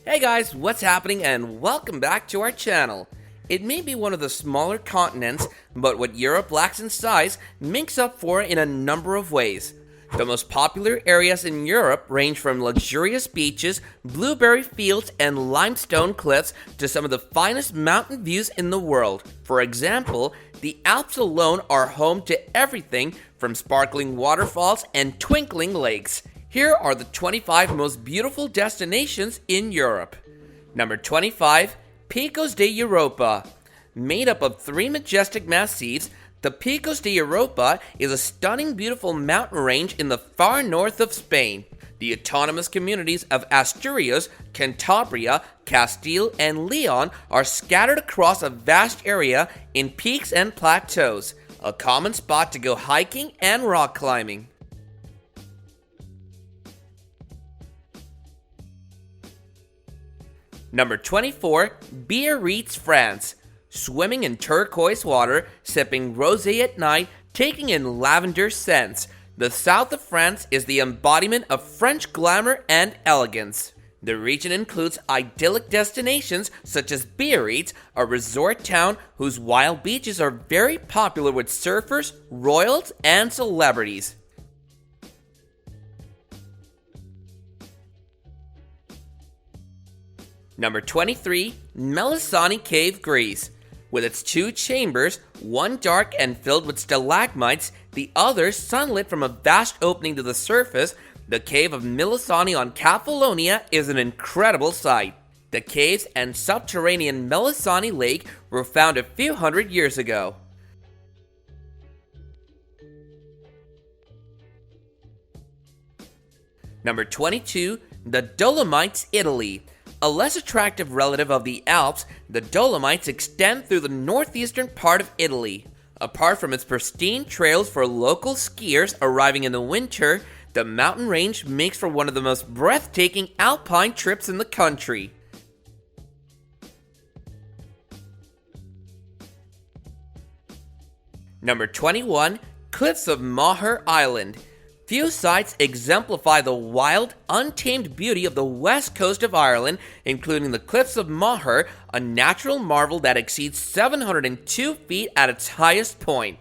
Hey guys, what's happening and welcome back to our channel. It may be one of the smaller continents, but what Europe lacks in size makes up for it in a number of ways. The most popular areas in Europe range from luxurious beaches, blueberry fields, and limestone cliffs to some of the finest mountain views in the world. For example, the Alps alone are home to everything from sparkling waterfalls and twinkling lakes. Here are the 25 most beautiful destinations in Europe. Number 25, PICOS de Europa. Made up of 3 majestic massifs, the PICOS de Europa is a stunning, beautiful mountain range in the far north of Spain. The autonomous communities of Asturias, Cantabria, Castile, and Leon are scattered across a vast area in peaks and plateaus, a common spot to go hiking and rock climbing. Number 24, Biarritz, France. Swimming in turquoise water, sipping rosé at night, taking in lavender scents. The south of France is the embodiment of French glamour and elegance. The region includes idyllic destinations such as Biarritz, a resort town whose wild beaches are very popular with surfers, royals, and celebrities. Number 23, Melisani Cave, Greece. With its 2 chambers, one dark and filled with stalagmites, the other sunlit from a vast opening to the surface, the cave of Melisani on Kefalonia is an incredible sight. The caves and subterranean Melisani Lake were found a few hundred years ago. Number 22, the Dolomites, Italy. A less attractive relative of the Alps, the Dolomites extend through the northeastern part of Italy. Apart from its pristine trails for local skiers arriving in the winter, the mountain range makes for one of the most breathtaking alpine trips in the country. Number 21, Cliffs of Moher Island. Few sites exemplify the wild, untamed beauty of the west coast of Ireland, including the Cliffs of Moher, a natural marvel that exceeds 702 feet at its highest point.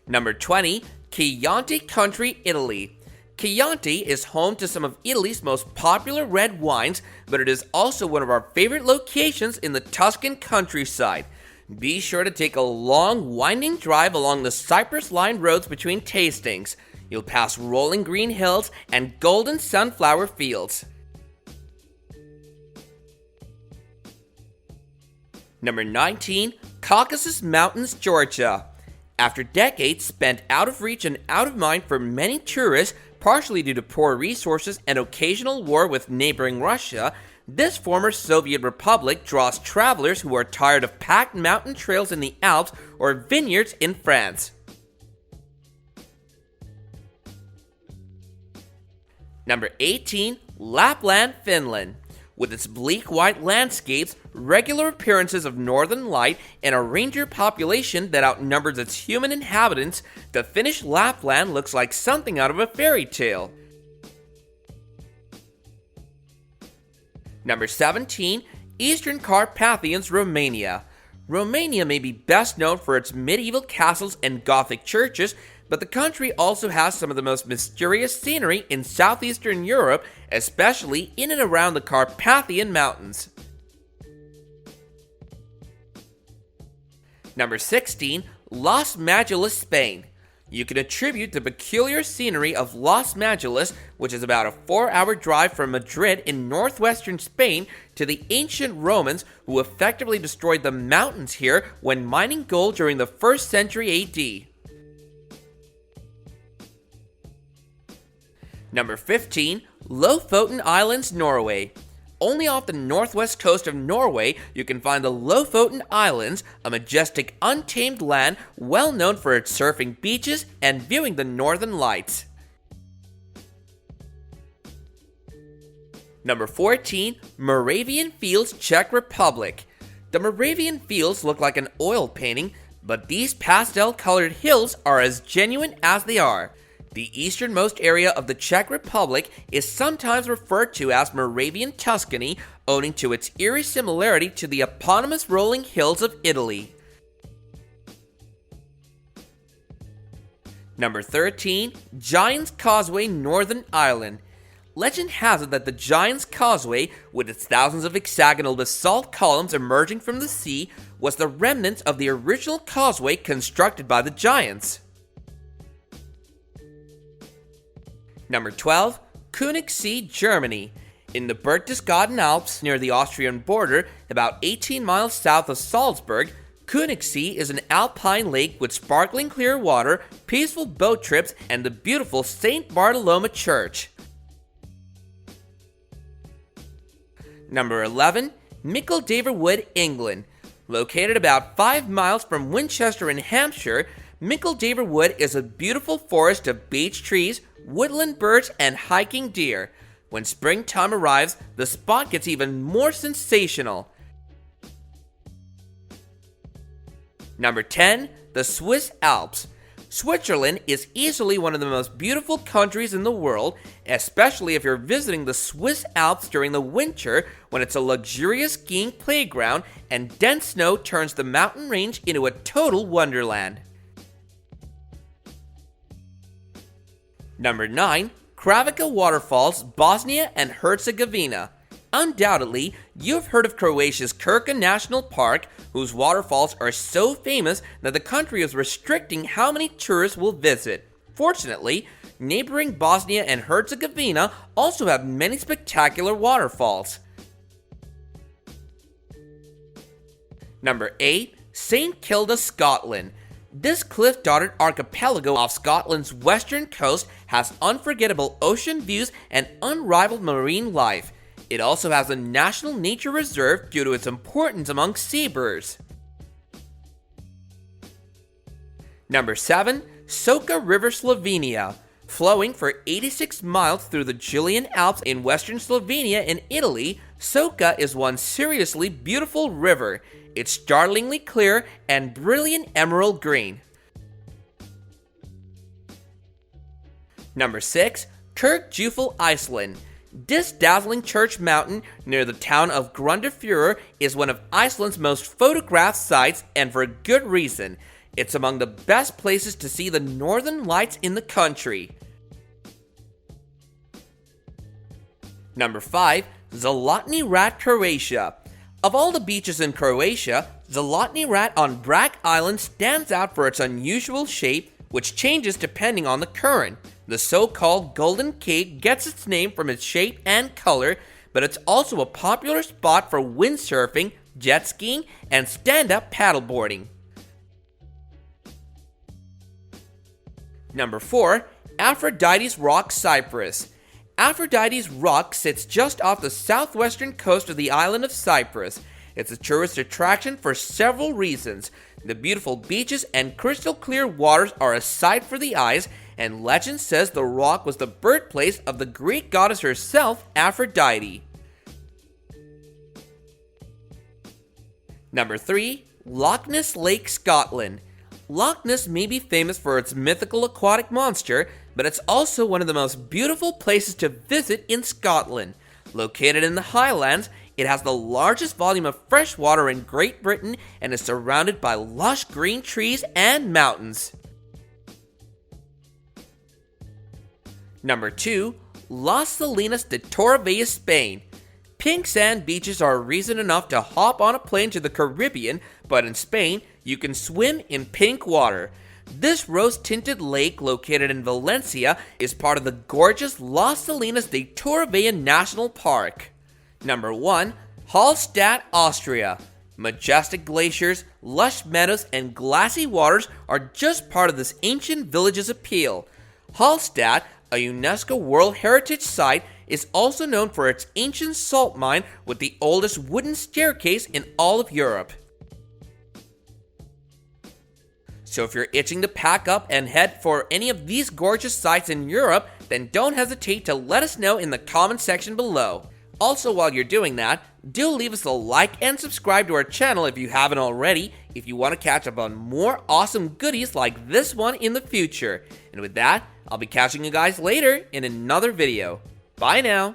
Number 20, Chianti Country, Italy. Chianti is home to some of Italy's most popular red wines, but it is also one of our favorite locations in the Tuscan countryside. Be sure to take a long, winding drive along the cypress-lined roads between tastings. You'll pass rolling green hills and golden sunflower fields. Number 19, Caucasus Mountains, Georgia. After decades spent out of reach and out of mind for many tourists, partially due to poor resources and occasional war with neighboring Russia, this former Soviet republic draws travelers who are tired of packed mountain trails in the Alps or vineyards in France. Number 18, Lapland, Finland. With its bleak white landscapes, regular appearances of northern light, and a reindeer population that outnumbers its human inhabitants, the Finnish Lapland looks like something out of a fairy tale. Number 17, Eastern Carpathians, Romania. Romania may be best known for its medieval castles and Gothic churches, but the country also has some of the most mysterious scenery in southeastern Europe, especially in and around the Carpathian Mountains. Number 16, Los Majulas, Spain. You can attribute the peculiar scenery of Los Majulas, which is about a 4-hour drive from Madrid in northwestern Spain, to the ancient Romans who effectively destroyed the mountains here when mining gold during the 1st century AD. Number 15, Lofoten Islands, Norway. Only off the northwest coast of Norway, you can find the Lofoten Islands, a majestic, untamed land well known for its surfing beaches and viewing the northern lights. Number 14, Moravian Fields, Czech Republic. The Moravian Fields look like an oil painting, but these pastel-colored hills are as genuine as they are. The easternmost area of the Czech Republic is sometimes referred to as Moravian Tuscany, owing to its eerie similarity to the eponymous rolling hills of Italy. Number 13. Giant's Causeway, Northern Ireland. Legend has it that the Giant's Causeway, with its thousands of hexagonal basalt columns emerging from the sea, was the remnants of the original causeway constructed by the Giants. Number 12. Königssee, Germany. In the Berchtesgaden Alps near the Austrian border, about 18 miles south of Salzburg, Königssee is an alpine lake with sparkling clear water, peaceful boat trips, and the beautiful St. Bartolomeo Church. Number 11. Mickledever Wood, England. Located about 5 miles from Winchester in Hampshire, Mickledever Wood is a beautiful forest of beech trees, woodland birds, and hiking deer. When springtime arrives, the spot gets even more sensational. Number 10. The Swiss Alps. Switzerland is easily one of the most beautiful countries in the world, especially if you're visiting the Swiss Alps during the winter when it's a luxurious skiing playground and dense snow turns the mountain range into a total wonderland. Number 9. Kravica Waterfalls, Bosnia and Herzegovina. Undoubtedly, you've heard of Croatia's Krka National Park, whose waterfalls are so famous that the country is restricting how many tourists will visit. Fortunately, neighboring Bosnia and Herzegovina also have many spectacular waterfalls. Number 8. St. Kilda, Scotland. This cliff-dotted archipelago off Scotland's western coast has unforgettable ocean views and unrivaled marine life. It also has a national nature reserve due to its importance among seabirds. Number 7. SOCA River, Slovenia. Flowing for 86 miles through the Julian Alps in western Slovenia and Italy, SOCA is one seriously beautiful river. It's startlingly clear and brilliant emerald green. Number 6. KIRKJUFELL, Iceland. This dazzling church mountain near the town of Grundarfjörður is one of Iceland's most photographed sites, and for good reason. It's among the best places to see the northern lights in the country. Number 5. Zlatni Rat, Croatia. Of all the beaches in Croatia, Zlatni Rat on Brač Island stands out for its unusual shape, which changes depending on the current. The so-called Golden Cape gets its name from its shape and color, but it's also a popular spot for windsurfing, jet skiing, and stand-up paddleboarding. Number 4. Aphrodite's Rock, Cyprus. Aphrodite's Rock sits just off the southwestern coast of the island of Cyprus. It's a tourist attraction for several reasons. The beautiful beaches and crystal clear waters are a sight for the eyes, and legend says the rock was the birthplace of the Greek goddess herself, Aphrodite. Number 3. Loch Ness Lake, Scotland. Loch Ness may be famous for its mythical aquatic monster, but it's also one of the most beautiful places to visit in Scotland. Located in the Highlands, it has the largest volume of fresh water in Great Britain and is surrounded by lush green trees and mountains. Number 2. Las Salinas de Torrevieja, Spain. Pink sand beaches are reason enough to hop on a plane to the Caribbean, but in Spain, you can swim in pink water. This rose-tinted lake, located in Valencia, is part of the gorgeous Las Salinas de Torrevieja National Park. Number 1. Hallstatt, Austria. Majestic glaciers, lush meadows, and glassy waters are just part of this ancient village's appeal. Hallstatt, a UNESCO World Heritage Site, is also known for its ancient salt mine with the oldest wooden staircase in all of Europe. So if you're itching to pack up and head for any of these gorgeous sites in Europe, then don't hesitate to let us know in the comment section below. Also, while you're doing that, Do leave us a like and subscribe to our channel if you haven't already, if you want to catch up on more awesome goodies like this one in the future. And with that, I'll be catching you guys later in another video. Bye now.